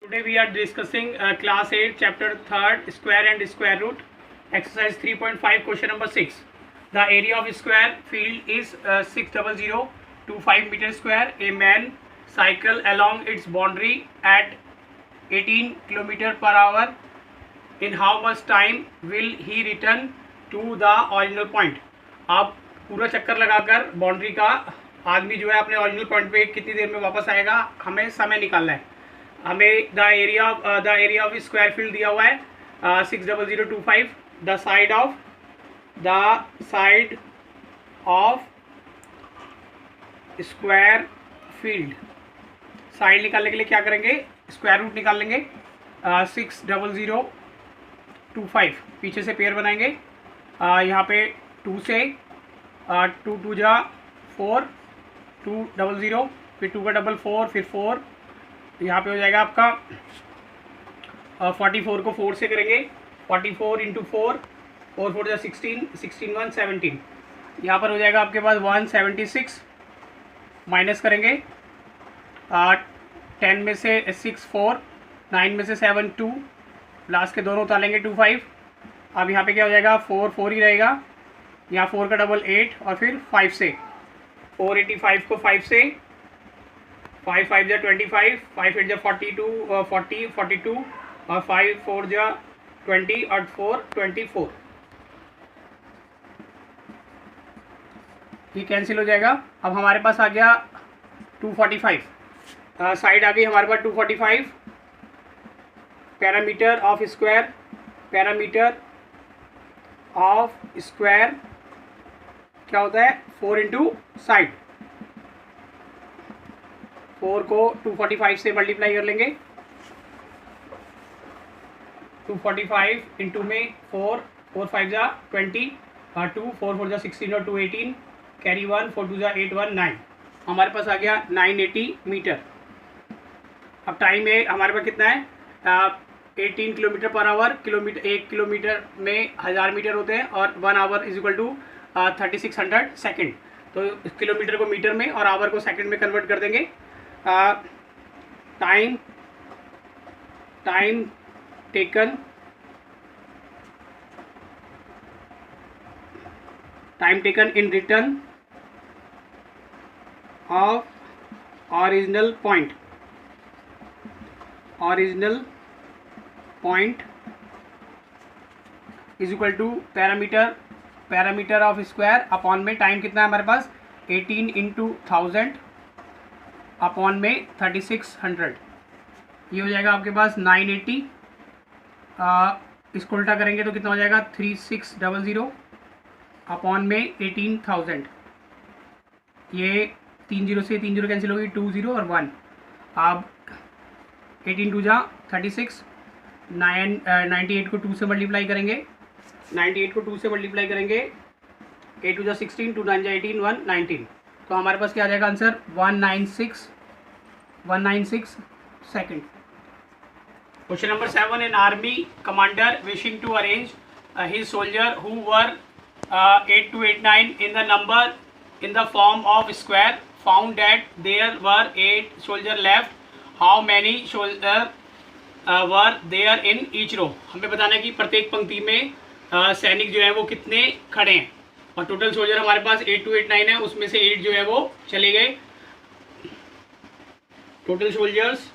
Today we are discussing class 8 chapter 3rd square and square root exercise 3.5 question number 6. The area of square field is 60025 meter square. A man cycle along its boundary at 18 kilometer per hour. In how much time will he return to the original point? आप पूरा चक्कर लगाकर boundary का आदमी जो है अपने original point पे कितनी देर में वापस आएगा, हमें समय निकालना है. हमें the area of square field दिया हुआ है 60025. The side of square field, side निकालने के लिए क्या करेंगे, स्क्वायर रूट निकाल लेंगे. 60025 पीछे से पेयर बनाएंगे. यहाँ पे 2 से 2 2 जा 4, 200, फिर 2 का डबल 4, फिर 4. यहाँ पे हो जाएगा आपका 44 को 4 से करेंगे. 44 इंटू 4, 4 4 जा 16, 16 1 17. यहाँ पर हो जाएगा आपके पास 176. माइनस करेंगे 10 में से 6 4, 9 में से 7 2, लास्ट के दोनों उतारेंगे 2 5. अब यहाँ पे क्या हो जाएगा, 4 4 ही रहेगा. यहाँ 4 का डबल 8 और फिर 5 से 485 को 5 से, 5 5 जा 25, 5 8 जा 42, 42 और 5 4 जा 20 और 4 24. ये कैंसिल हो जाएगा. अब हमारे पास आ गया 245. साइड आ गई हमारे पास 245. Parameter of square, parameter of square क्या होता है, 4 इंटू साइड. 4 को 245 से मल्टीप्लाई कर लेंगे. 245 इंटू में 4 4 5 जा 20 और 2 4 4 जा 16 और 2 18, कैरी 1 4 2 जा 8 1 9. हमारे पास आ गया 980 मीटर. अब टाइम है हमारे पास कितना है, 18 kilometre per hour. Kilometre, 1 kilometre में 1000 मीटर होते हैं और 1 hour is equal to 3600 second. तो किलोमीटर को मीटर में और आवर को सेकंड में कन्वर्ट कर देंगे. Time taken in return of original point is equal to parameter of square upon में टाइम कितना है हमारे पास, 18 इंटू 1000 अपॉन में 3600. ये हो जाएगा आपके पास 980. इसको उल्टा करेंगे तो कितना हो जाएगा, 3600 अपॉन में 18000. ये 3 0 से 3 0 कैंसिल होगी, 2 0 और 1. अब 18 2 जा 36, 98 को 2 से मल्टीप्लाई करेंगे. 98 को 2 से मल्टीप्लाई करेंगे, 8 2 जा 16, 2 9 जा 18, 1 19. तो हमारे पास क्या आ जाएगा answer, 196 second. Question number 7. An army commander wishing to arrange his soldier who were 8 to 8 9 in the number in the form of square found that there were 8 soldiers left. How many soldiers were there in each row? हमें बताना है कि प्रत्येक पंक्ति में सैनिक जो है वो कितने खड़े हैं. और टोटल सोल्जर हमारे पास 8 to 8 9 है, उसमें से 8 जो है वो चले गए. Total soldiers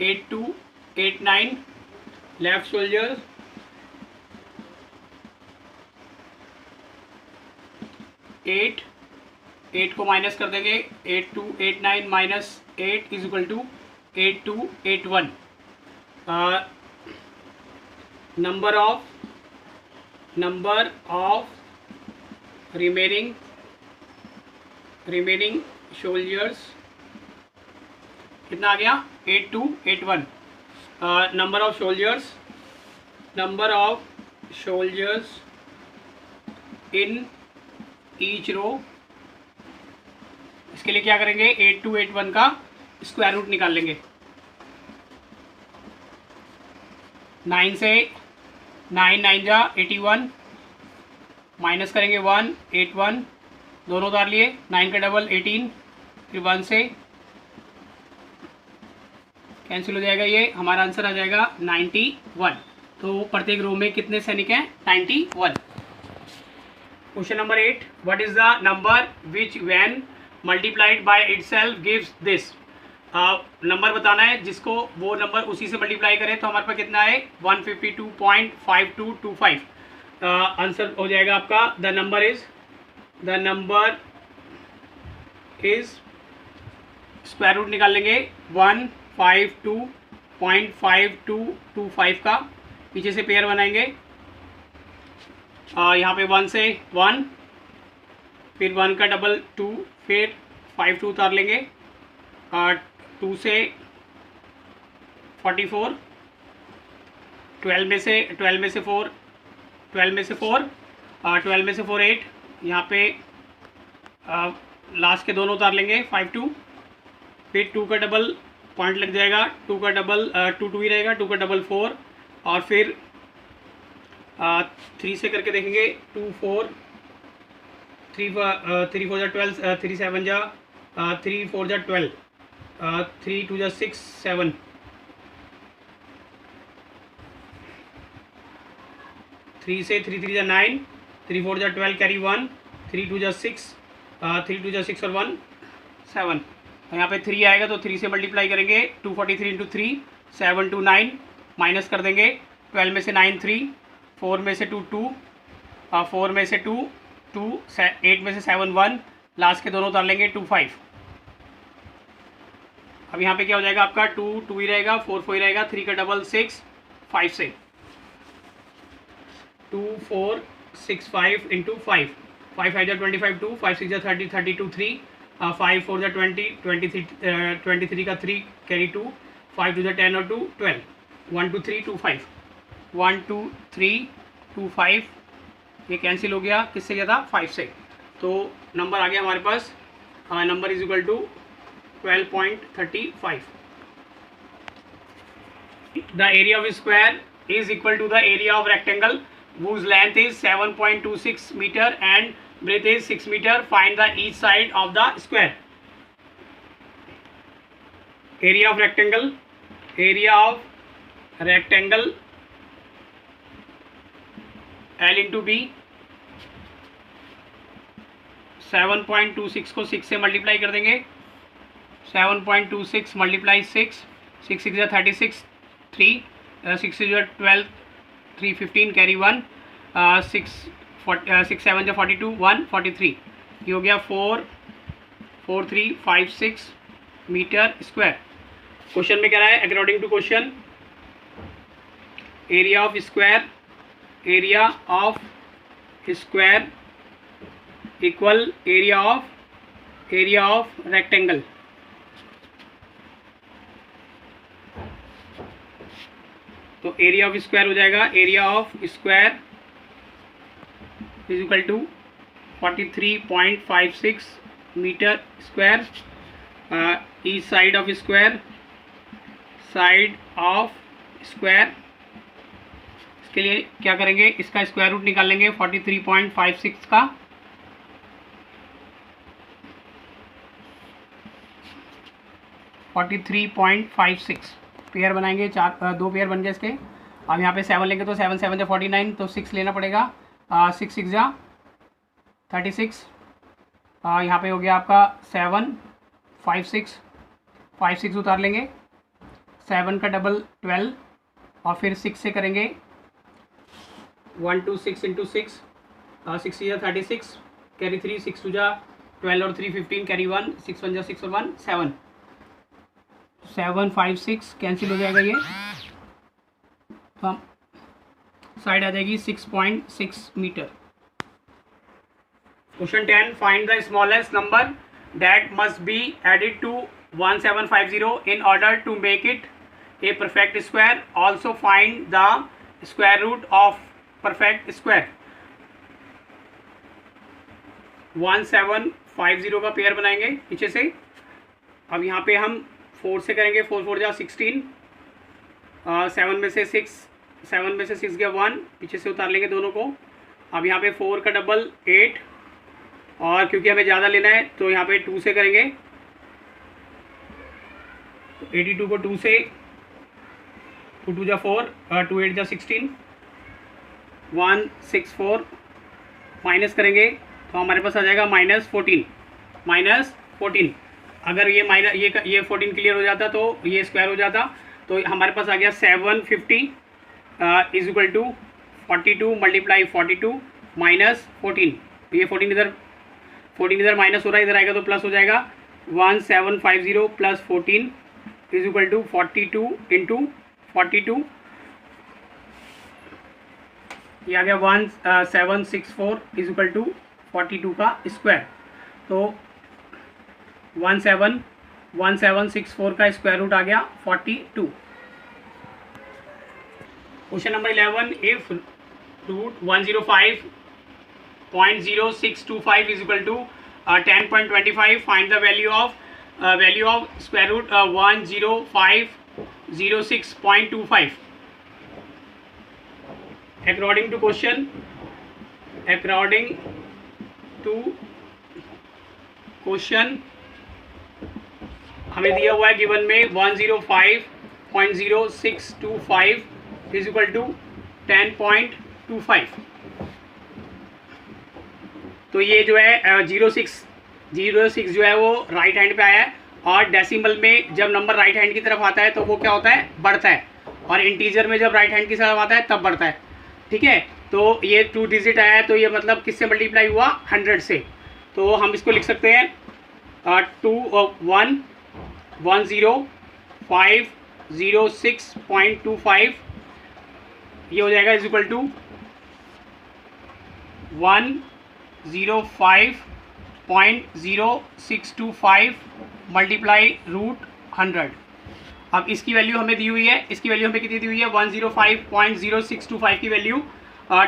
8 to 8 9, left soldiers 8 को माइनस कर देंगे. 8 to 8 9 minus 8 is equal to 8 to 8 1. Number of remaining soldiers कितना आ गया, 8 to 8 1. Number of soldiers in each row. इसके लिए क्या करेंगे, 8 to 8 1 का स्क्वायर रूट निकाल लेंगे. 9 से 9 9 जा 81, माइनस करेंगे 1 8 1, दोनों उतार लिए, 9 का डबल 18, फिर 1 से कैंसिल हो जाएगा, ये हमारा आंसर आ जाएगा 91। तो प्रत्येक रो में कितने सैनिक हैं? 91। Question number 8, what is the number which when multiplied by itself gives this. Number बताना है जिसको वो नंबर उसी से मल्टीप्लाई करें तो हमारे पास कितना है? 152.5225। आंसर हो जाएगा आपका the number is square root निकाल लेंगे 152.5225 का, पीछे से पेयर बनाएंगे। यहाँ पे 1 से 1, फिर 1 का डबल 2, फिर 5 2 उतार लेंगे, 2 से 44, 12 में से 4, 12 में से 4 8, यहाँ पे लास्ट के दोनों उतार लेंगे 5 2, फिर 2 का डबल पॉइंट लग जाएगा, 2 का डबल 2 2 ही रहेगा, 2 का डबल 4, और फिर 3 से करके देखेंगे 2 4 3 4 जा 12, 3 7 जा 3 4 जा 12, 3 2 जा 6 7, 3 से 3 3 जा 9, 3 4 जा 12 कैरी 1, 3 2 जा 6, 3 2 जा 6 और 1 7। यहाँ पे 3 आएगा तो 3 से मल्टीप्लाई करेंगे, 243 इंटू 3 7 2 9, माइनस कर देंगे, 12 में से 9 3, 4 में से 2 2, 4 में से 2 2, 8 में से 7 1, लास्ट के दोनों उतार लेंगे 2 5। अब यहाँ पे क्या हो जाएगा आपका 2 2 ही रहेगा, 4 4 ही रहेगा, 3 का डबल 6 5 से 2 4 6 5 इंटू 5, 5 5 जा 25 2, 5 6 जा 30 32 3, 5 4 जा 20 23 का 3 कैरी 2, 5 2 जा 10 और 2 12, 1 2 3 2 5, 1 2 3 2 5, ये कैंसिल हो गया, किससे गया था? 5 से। तो नंबर आ गया हमारे पास, number is equal to 12.35। The area of square is equal to the area of rectangle whose length is 7.26 meter and breadth is 6 meter. Find the each side of the square. Area of rectangle L into B, 7.26 को 6 से multiply कर देंगे, 7.26 multiply 6, 6 6 जा 36, 3 6 जा 12, 3 15 carry 1, 6 7 जा 42, 1 43, ये हो गया 4 4 3 5 6 मीटर स्क्वायर। क्वेश्चन में कह रहा है according to question area of square equal area of rectangle. तो एरिया ऑफ स्क्वायर हो जाएगा, area of square is equal to 43.56 metre square. Each side of square, इसके लिए क्या करेंगे, इसका स्क्वायर रूट निकाल लेंगे 43.56 का, पेयर बनाएंगे, 2 पेयर बन गए इसके। अब यहाँ पे 7 लेंगे तो 7 7 जा 49, तो 6 लेना पड़ेगा, 6 6 जा 36, यहाँ पे हो गया आपका 7 5 6 उतार लेंगे, 7 का डबल 12 और फिर 6 से करेंगे 1 2 6 इंटू 6, 6 जा 36 कैरी 3, 6 2 जा 12 और 3 15 कैरी 1, 6 1 जा 6 और 1 7, 7 5 6 कैंसिल हो जाएगा ये, तो हम साइड आ जाएगी 6.6 metre. Question 10, find the smallest number that must be added to 1750 in order to make it a perfect square. Also find the square root of perfect square. 1750 का पेयर बनाएंगे पीछे से। अब यहाँ पे हम 4 से करेंगे, 4 4 जा 16, 7 में से 6 गया 1, पीछे से उतार लेंगे दोनों को। अब यहाँ पे 4 का डबल 8, और क्योंकि हमें ज़्यादा लेना है तो यहाँ पे 2 से करेंगे, तो 82 को 2 से, 2 2 जा 4, 2 8 जा 16, 164 माइनस करेंगे तो हमारे पास आ जाएगा -14। अगर ये ये 14 क्लियर हो जाता तो ये स्क्वायर हो जाता, तो हमारे पास आ गया 750 is equal to 42 multiply 42 minus 14। ये 14 इधर माइनस हो रहा है, इधर आएगा तो प्लस हो जाएगा। 1750 plus 14 is equal to 42 into 42, ये आ गया 1764 इज इक्वल टू 42 का स्क्वायर। तो 1764 का स्क्वायर रूट आ गया 42। Question number 11, if root 105.0625 is equal to 10.25, find the value of square root 10506.25। according to क्वेश्चन हमें दिया हुआ है गिवन में 105.0625 इज इक्वल टू 10.25। तो ये जो है 06 जो है वो राइट हैंड पे आया है, और डेसिमल में जब नंबर राइट हैंड की तरफ आता है तो वो क्या होता है, बढ़ता है, और इंटीजर में जब राइट हैंड की तरफ आता है तब बढ़ता है। ठीक है, तो ये 2 डिजिट आया है, तो ये मतलब किससे मल्टीप्लाई हुआ, 100 से। तो हम इसको लिख सकते हैं 10506.25, ये हो जाएगा is equal to 105.0625 multiply root 100। अब इसकी वैल्यू हमें दी हुई है, इसकी वैल्यू हमें कितनी दी हुई है, 105.0625 की वैल्यू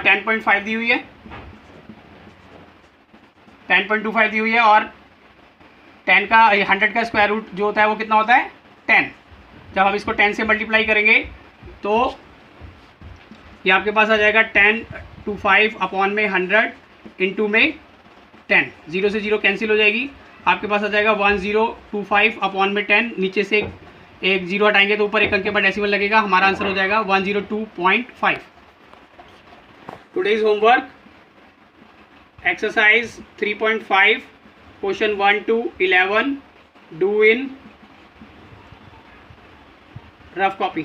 10.5 दी हुई है, 10.25 दी हुई है, और 10 का 100 का स्क्वायर रूट जो होता है वो कितना होता है, 10। जब हम इसको 10 से मल्टीप्लाई करेंगे तो ये आपके पास आ जाएगा 1025 अपॉन में 100 इंटू में 10, 0 से 0 कैंसिल हो जाएगी, आपके पास आ जाएगा 1025 अपॉन में 10, नीचे से एक जीरो हटाएंगे तो ऊपर एक अंक के बाद डेसिमल लगेगा, हमारा आंसर हो जाएगा 102.5। Today's homework, exercise 3.5 question 1 to 11 do in rough copy.